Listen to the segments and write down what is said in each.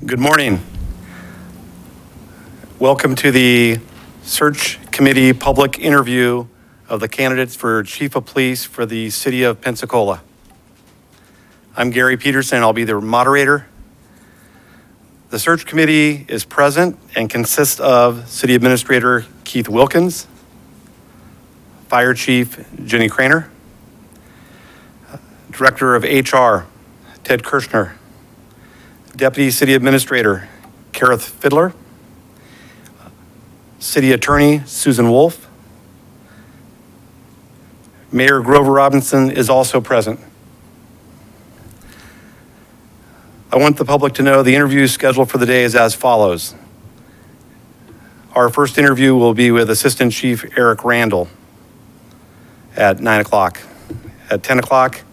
Good morning. Welcome to the Search Committee public interview of the candidates for Chief of Police for the City of Pensacola. I'm Gary Peterson. I'll be the moderator. The Search Committee is present and consists of City Administrator Keith Wilkins, Fire Chief Jenny Craner, Director of HR Ted Kirshner, Deputy City Administrator Kareth Fiddler, City Attorney Susan Wolf. Mayor Grover Robinson is also present. I want the public to know the interview schedule for the day is as follows. Our first interview will be with Assistant Chief Eric Randall at 9 o'clock. At 10 o'clock,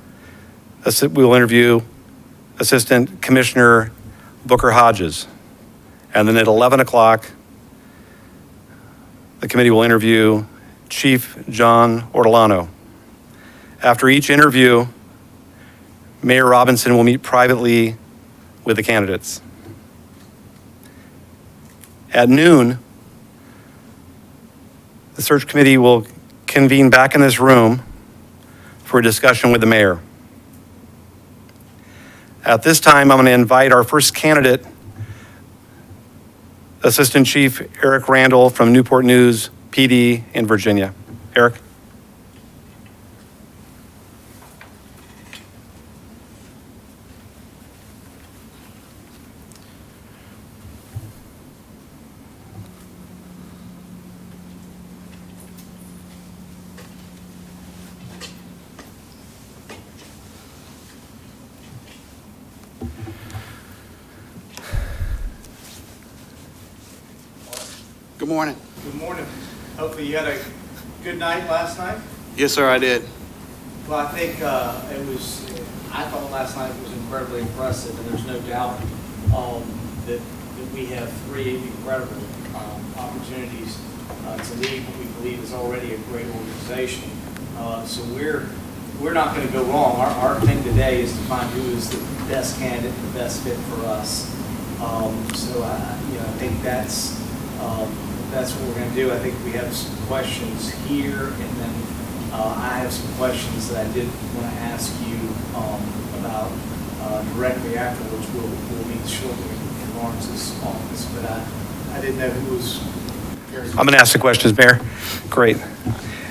we will interview Assistant Commissioner Booker Hodges. And then at 11 o'clock, the committee will interview Chief John Ortolano. After each interview, Mayor Robinson will meet privately with the candidates. At noon, the search committee will convene back in this room for a discussion with the mayor. At this time, I'm going to invite our first candidate, Assistant Chief Eric Randall from Newport News PD in Virginia. Eric. Good morning. Good morning. Hopefully you had a good night last night. Yes, sir, I did. Well, I think I thought last night was incredibly impressive, and there's no doubt that we have three incredible opportunities to lead what we believe is already a great organization. So we're not going to go wrong. Our thing today is to find who is the best candidate, the best fit for us. So I think that's what we're going to do. I think we have some questions here, and then I have some questions that I did want to ask you about directly afterwards. We'll meet shortly in Lawrence's office, but I didn't know who was. I'm going to ask the questions, Mayor. Great.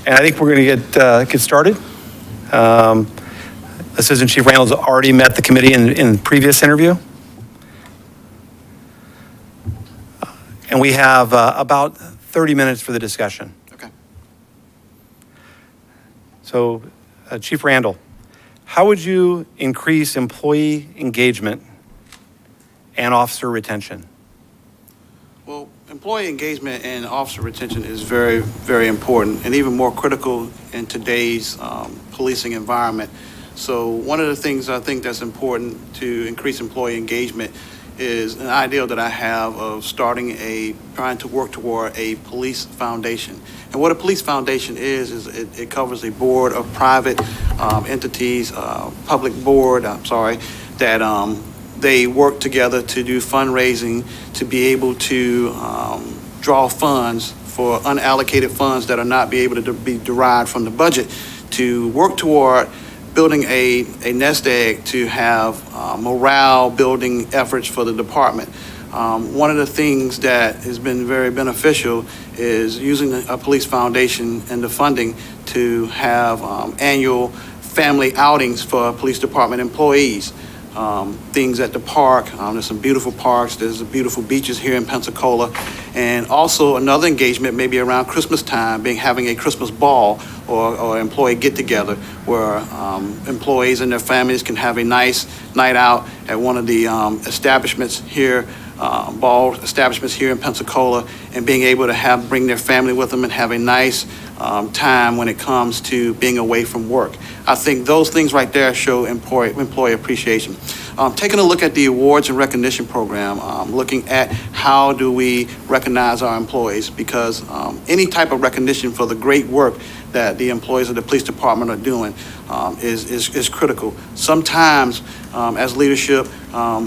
And I think we're going to get started. Assistant Chief Randall's already met the committee in previous interview. And we have about 30 minutes for the discussion. Okay. So, Chief Randall, how would you increase employee engagement and officer retention? Well, employee engagement and officer retention is very, very important, and even more critical in today's policing environment. So one of the things I think that's important to increase employee engagement is an ideal that I have of trying to work toward a police foundation. And what a police foundation is it covers a board of private entities, public board, that they work together to do fundraising, to be able to draw funds for unallocated funds that are not be able to be derived from the budget, to work toward building a nest egg to have morale building efforts for the department. One of the things that has been very beneficial is using a police foundation and the funding to have annual family outings for police department employees. Things at the park, there's some beautiful parks, there's beautiful beaches here in Pensacola, and also another engagement maybe around Christmas time, having a Christmas ball or employee get-together where employees and their families can have a nice night out at one of the establishments here, ball establishments here in Pensacola, and being able to bring their family with them and have a nice time when it comes to being away from work. I think those things right there show employee appreciation. Taking a look at the awards and recognition program, looking at how do we recognize our employees, because any type of recognition for the great work that the employees of the police department are doing is critical. Sometimes, as leadership,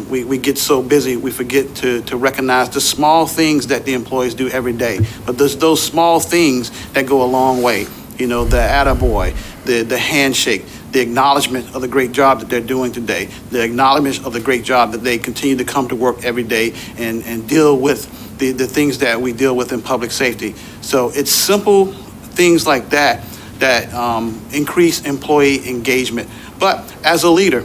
we get so busy we forget to recognize the small things that the employees do every day. But there's those small things that go a long way. You know, the attaboy, the handshake, the acknowledgement of the great job that they're doing today, the acknowledgement of the great job that they continue to come to work every day and deal with the things that we deal with in public safety. So it's simple things like that that increase employee engagement. But as a leader,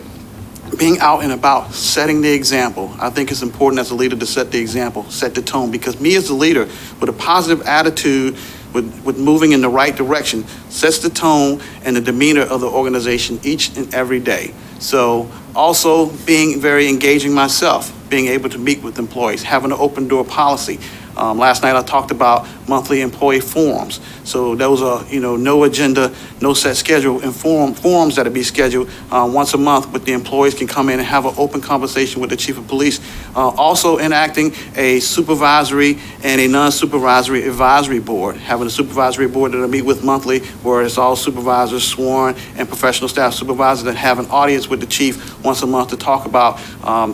being out and about, setting the example, I think it's important as a leader to set the example, set the tone, because me as a leader with a positive attitude, with moving in the right direction, sets the tone and the demeanor of the organization each and every day. So also being very engaging myself, being able to meet with employees, having an open door policy. Last night I talked about monthly employee forums. So those are, no agenda, no set schedule, and forums that will be scheduled once a month, but the employees can come in and have an open conversation with the chief of police. Also enacting a supervisory and a non-supervisory advisory board, having a supervisory board that I meet with monthly, where it's all supervisors, sworn, and professional staff supervisors that have an audience with the chief once a month to talk about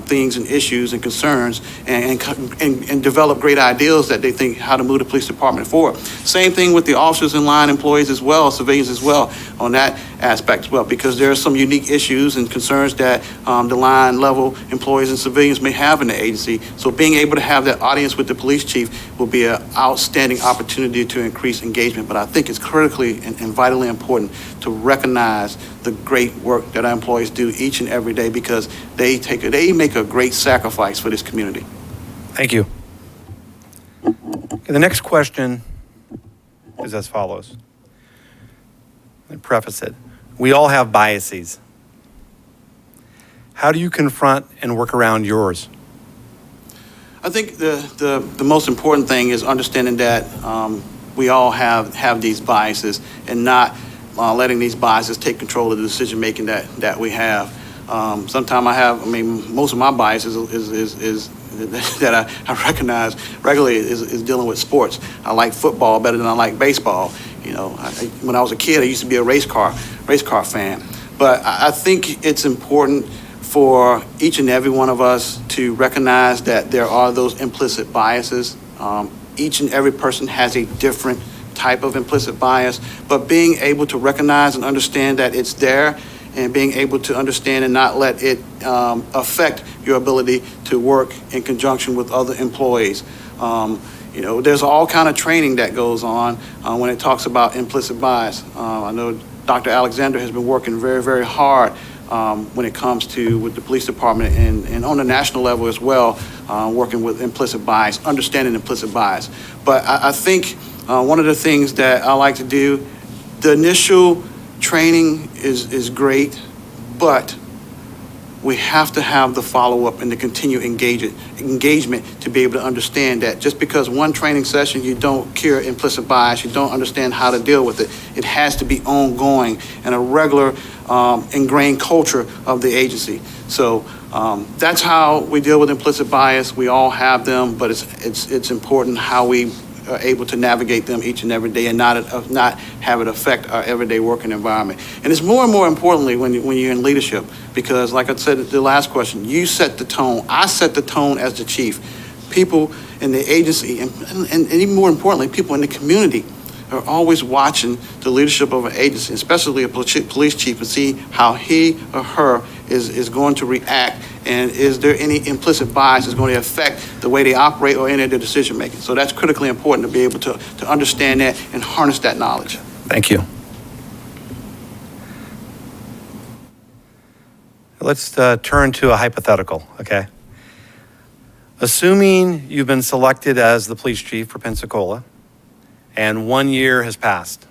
things and issues and concerns and develop great ideas that they think how to move the police department forward. Same thing with the officers and line employees as well, civilians as well, on that aspect as well, because there are some unique issues and concerns that the line level employees and civilians may have in the agency. So being able to have that audience with the police chief will be an outstanding opportunity to increase engagement. But I think it's critically and vitally important to recognize the great work that our employees do each and every day, because they make a great sacrifice for this community. Thank you. Okay, the next question is as follows. Let me preface it. We all have biases. How do you confront and work around yours? I think the most important thing is understanding that we all have these biases, and not letting these biases take control of the decision making that we have. Sometimes most of my biases is that I recognize regularly is dealing with sports. I like football better than I like baseball. When I was a kid, I used to be a race car fan. But I think it's important for each and every one of us to recognize that there are those implicit biases. Each and every person has a different type of implicit bias, but being able to recognize and understand that it's there, and being able to understand and not let it affect your ability to work in conjunction with other employees. There's all kind of training that goes on when it talks about implicit bias. I know Dr. Alexander has been working very, very hard when it comes to with the police department and on the national level as well, working with implicit bias, understanding implicit bias. But I think one of the things that I like to do, the initial training is great, but we have to have the follow-up and the continued engagement to be able to understand that just because one training session you don't cure implicit bias, you don't understand how to deal with it. It has to be ongoing and a regular ingrained culture of the agency. So that's how we deal with implicit bias. We all have them, but it's important how we are able to navigate them each and every day and not have it affect our everyday working environment. And it's more and more importantly when you're in leadership, because like I said, the last question, you set the tone. I set the tone as the chief. People in the agency and even more importantly, people in the community are always watching the leadership of an agency, especially a police chief, and see how he or her is going to react, and is there any implicit bias that's going to affect the way they operate or any of their decision making. So that's critically important to be able to understand that and harness that knowledge. Thank you. Let's turn to a hypothetical, okay? Assuming you've been selected as the police chief for Pensacola, and 1 year has passed.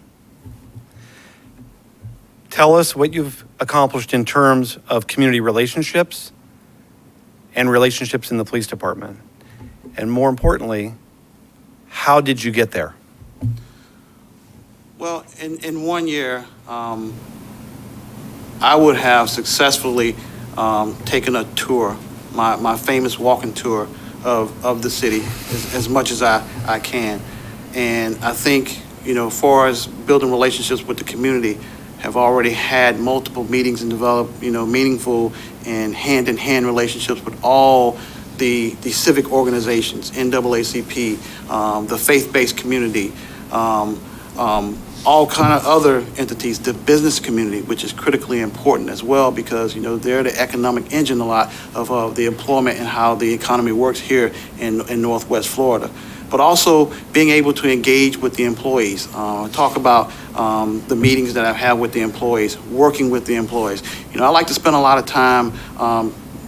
Tell us what you've accomplished in terms of community relationships and relationships in the police department. And more importantly, how did you get there? Well, in 1 year, I would have successfully taken a tour, my famous walking tour of the city as much as I can. And I think far as building relationships with the community, have already had multiple meetings and developed, meaningful and hand-in-hand relationships with all the civic organizations, NAACP, the faith-based community, all kind of other entities, the business community, which is critically important as well because, they're the economic engine a lot of the employment and how the economy works here in Northwest Florida. But also being able to engage with the employees, talk about the meetings that I've had with the employees, working with the employees. I like to spend a lot of time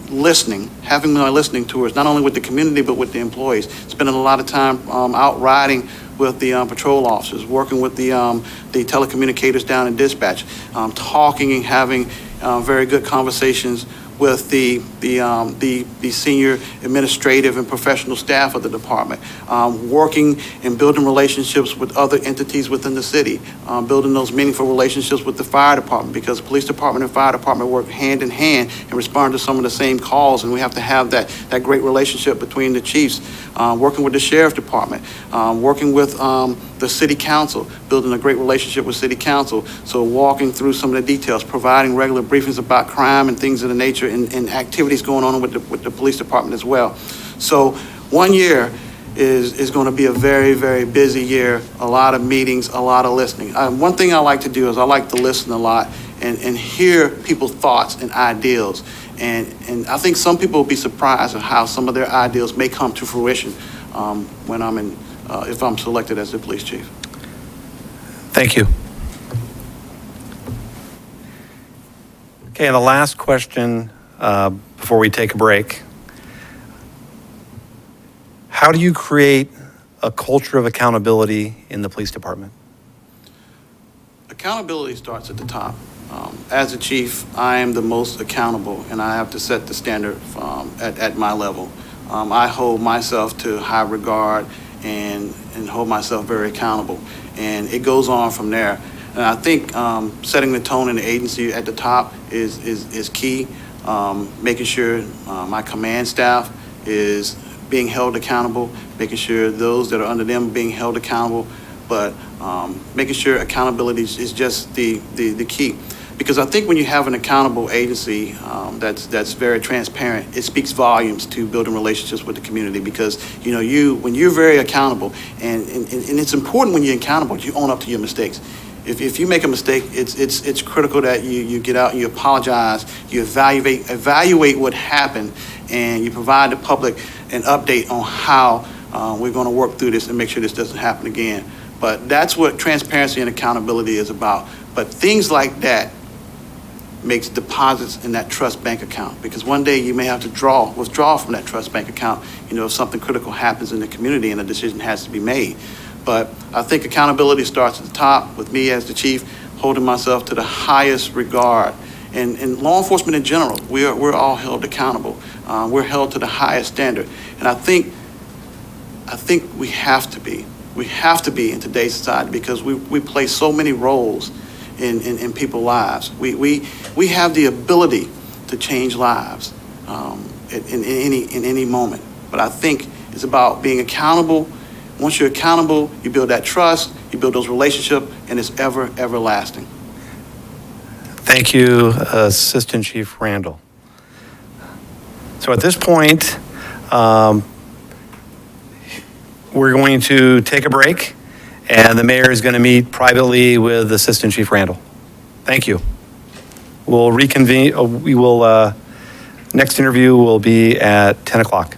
listening, having my listening tours, not only with the community, but with the employees, spending a lot of time out riding with the patrol officers, working with the telecommunicators down in dispatch, talking and having very good conversations with the senior administrative and professional staff of the department, working and building relationships with other entities within the city, building those meaningful relationships with the fire department because police department and fire department work hand in hand and respond to some of the same calls, and we have to have that great relationship between the chiefs, working with the sheriff department, working with the city council, building a great relationship with city council. So walking through some of the details, providing regular briefings about crime and things of the nature and activities going on with the police department as well. So 1 year is going to be a very, very busy year, a lot of meetings, a lot of listening. One thing I like to do is I like to listen a lot and hear people's thoughts and ideals. And I think some people will be surprised at how some of their ideals may come to fruition when if I'm selected as the police chief. Thank you. Okay, and the last question before we take a break. How do you create a culture of accountability in the police department? Accountability starts at the top. As a chief, I am the most accountable, and I have to set the standard at my level. I hold myself to high regard and hold myself very accountable. And it goes on from there. And I think setting the tone in the agency at the top is key. Making sure my command staff is being held accountable, making sure those that are under them being held accountable, but making sure accountability is just the key. Because I think when you have an accountable agency that's very transparent, it speaks volumes to building relationships with the community. Because when you're very accountable, and it's important when you're accountable, you own up to your mistakes. If you make a mistake, it's critical that you get out and you apologize, you evaluate what happened, and you provide the public an update on how we're going to work through this and make sure this doesn't happen again. But that's what transparency and accountability is about. But things like that makes deposits in that trust bank account, because one day you may have to withdraw from that trust bank account, if something critical happens in the community and a decision has to be made. But I think accountability starts at the top with me as the chief, holding myself to the highest regard. And law enforcement in general, we're all held accountable. We're held to the highest standard. And I think we have to be. We have to be in today's society because we play so many roles in people's lives. We have the ability to change lives in any moment. But I think it's about being accountable. Once you're accountable, you build that trust, you build those relationships, and it's everlasting. Thank you, Assistant Chief Randall. So at this point, we're going to take a break, and the mayor is going to meet privately with Assistant Chief Randall. Thank you. We'll reconvene. Next interview will be at 10 o'clock.